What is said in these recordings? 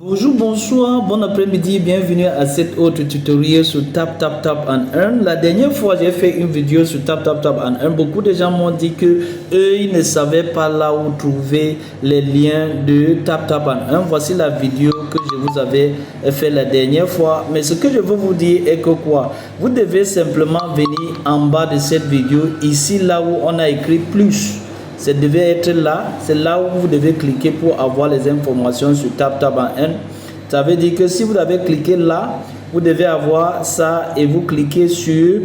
Bonjour, bonsoir, bon après-midi, bienvenue à cet autre tutoriel sur Tap Tap Tap and Earn. La dernière fois, j'ai fait une vidéo sur Tap Tap Tap and Earn. Beaucoup de gens m'ont dit que eux, ils ne savaient pas là où trouver les liens de Tap Tap and Earn. Voici la vidéo que je vous avais fait la dernière fois. Mais ce que je veux vous dire est que quoi? Vous devez simplement venir en bas de cette vidéo, ici là où on a écrit plus. Ça devait être là, c'est là où vous devez cliquer pour avoir les informations sur Tap Tap and Earn. Ça veut dire que si vous avez cliqué là, vous devez avoir ça et vous cliquez sur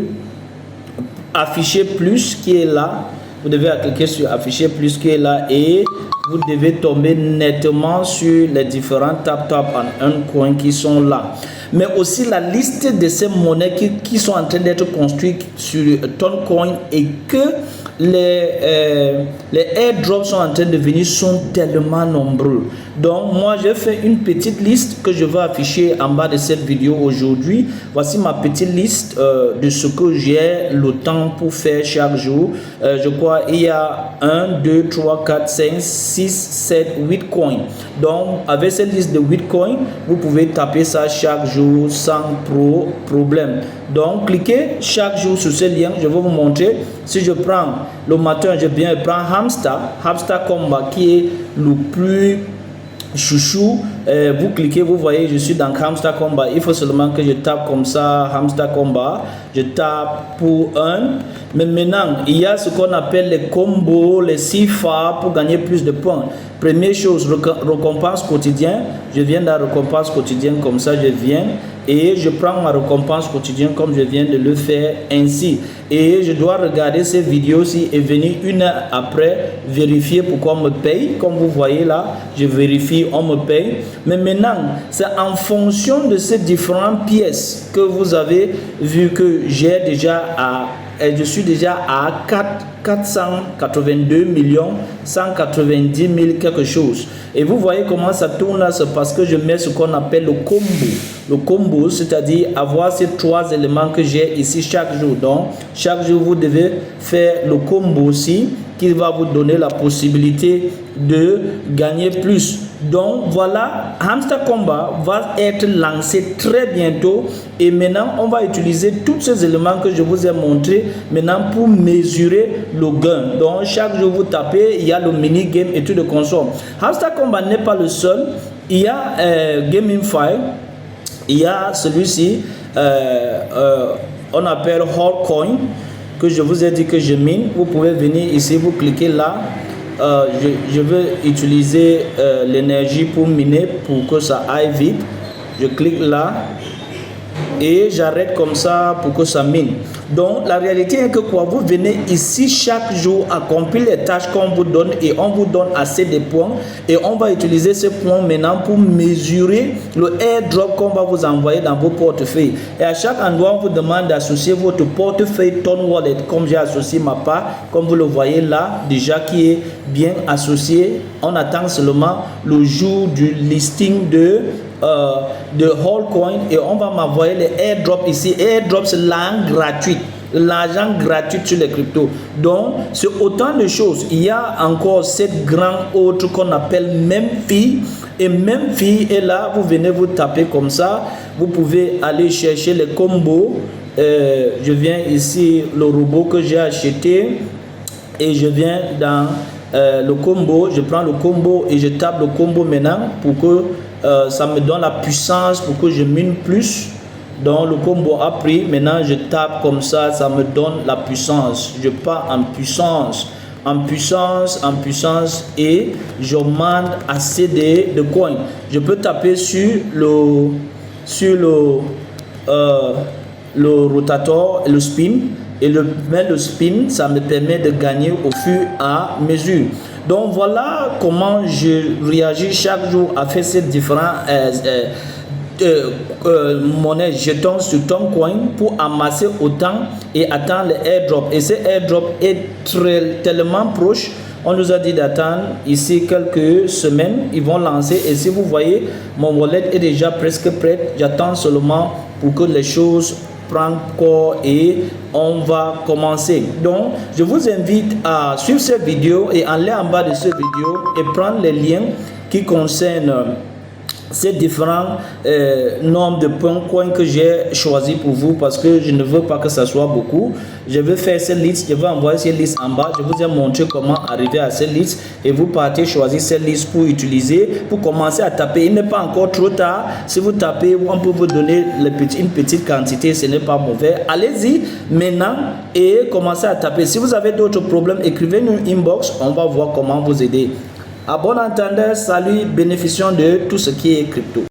afficher plus qui est là. Vous devez cliquer sur afficher plus qui est là et vous devez tomber nettement sur les différents Tap Tap and Earn coins qui sont là. Mais aussi la liste de ces monnaies qui sont en train d'être construites sur Toncoin et que les airdrops sont en train de venir sont tellement nombreux. Donc moi j'ai fait une petite liste que je vais afficher en bas de cette vidéo aujourd'hui. Voici ma petite liste de ce que j'ai le temps pour faire chaque jour. Je crois il y a 1, 2, 3, 4, 5, 6, 7, 8 coins. Donc avec cette liste de 8 coins, vous pouvez taper ça chaque jour sans problème. Donc cliquez chaque jour sur ce lien, je vais vous montrer. Si je prends le matin, je prends Hamster Combat qui est le plus chouchou. Vous cliquez, vous voyez, je suis dans Hamster Combat. Il faut seulement que je tape comme ça, Hamster Combat. Je tape pour 1. Mais maintenant, il y a ce qu'on appelle les combos, les CFA pour gagner plus de points. Première chose, récompense quotidienne. Je viens de la récompense quotidienne comme ça, je viens. Et je prends ma récompense quotidienne comme je viens de le faire ainsi. Et je dois regarder ces vidéos-ci et venir une heure après vérifier pourquoi on me paye. Comme vous voyez là, je vérifie, on me paye. Mais maintenant, c'est en fonction de ces différentes pièces que vous avez vu que j'ai déjà je suis déjà à 482 millions 190 000 quelque chose. Et vous voyez comment ça tourne là, c'est parce que je mets ce qu'on appelle le combo. Le combo, c'est-à-dire avoir ces trois éléments que j'ai ici chaque jour. Donc, chaque jour, vous devez faire le combo aussi qui va vous donner la possibilité de gagner plus. Donc voilà, Hamster Combat va être lancé très bientôt et maintenant on va utiliser tous ces éléments que je vous ai montrés maintenant pour mesurer le gain. Donc chaque jour vous tapez, il y a le mini game et tout de console. Hamster Combat n'est pas le seul, il y a GameFi, il y a celui-ci, on appelle Hardcoin que je vous ai dit que je mine. Vous pouvez venir ici, vous cliquez là. Je veux utiliser l'énergie pour miner pour que ça aille vite. Je clique là et j'arrête comme ça pour que ça mine. Donc la réalité est que quoi, vous venez ici chaque jour accomplir les tâches qu'on vous donne et on vous donne assez de points et on va utiliser ces points maintenant pour mesurer le airdrop qu'on va vous envoyer dans vos portefeuilles. Et à chaque endroit on vous demande d'associer votre portefeuille Ton Wallet, comme j'ai associé ma part, comme vous le voyez là déjà qui est bien associé. On attend seulement le jour du listing de Hallcoin et on va m'envoyer les airdrops ici. Airdrop c'est l'argent gratuit sur les cryptos. Donc c'est autant de choses. Il y a encore cette grande autre qu'on appelle Memfi. Et Memfi est là, vous venez vous taper comme ça. Vous pouvez aller chercher les combos. Je viens ici, le robot que j'ai acheté et je viens dans le combo. Je prends le combo et je tape le combo maintenant pour que ça me donne la puissance pour que je mine plus. Donc le combo a pris, maintenant je tape comme ça, ça me donne la puissance. Je pars en puissance et j'augmente assez de coins. Je peux taper sur le rotateur et le spin et le spin, ça me permet de gagner au fur et à mesure. Donc voilà comment je réagis chaque jour à faire ces différents monnaie jetons sur Toncoin pour amasser autant et attendre les airdrops. Et ces airdrops est tellement proche. On nous a dit d'attendre ici quelques semaines. Ils vont lancer. Et si vous voyez, mon wallet est déjà presque prêt. J'attends seulement pour que les choses prennent corps et on va commencer. Donc, je vous invite à suivre cette vidéo et aller en bas de cette vidéo et prendre les liens qui concernent ces différents nombres de points coins que j'ai choisi pour vous parce que je ne veux pas que ça soit beaucoup. Je vais faire cette liste, je vais envoyer cette liste en bas. Je vous ai montré comment arriver à cette liste et vous partez choisir cette liste pour utiliser, pour commencer à taper. Il n'est pas encore trop tard. Si vous tapez, on peut vous donner une petite quantité, ce n'est pas mauvais. Allez-y maintenant et commencez à taper. Si vous avez d'autres problèmes, écrivez-nous une inbox, on va voir comment vous aider. À bon entendeur, salut, bénéficiant de tout ce qui est crypto.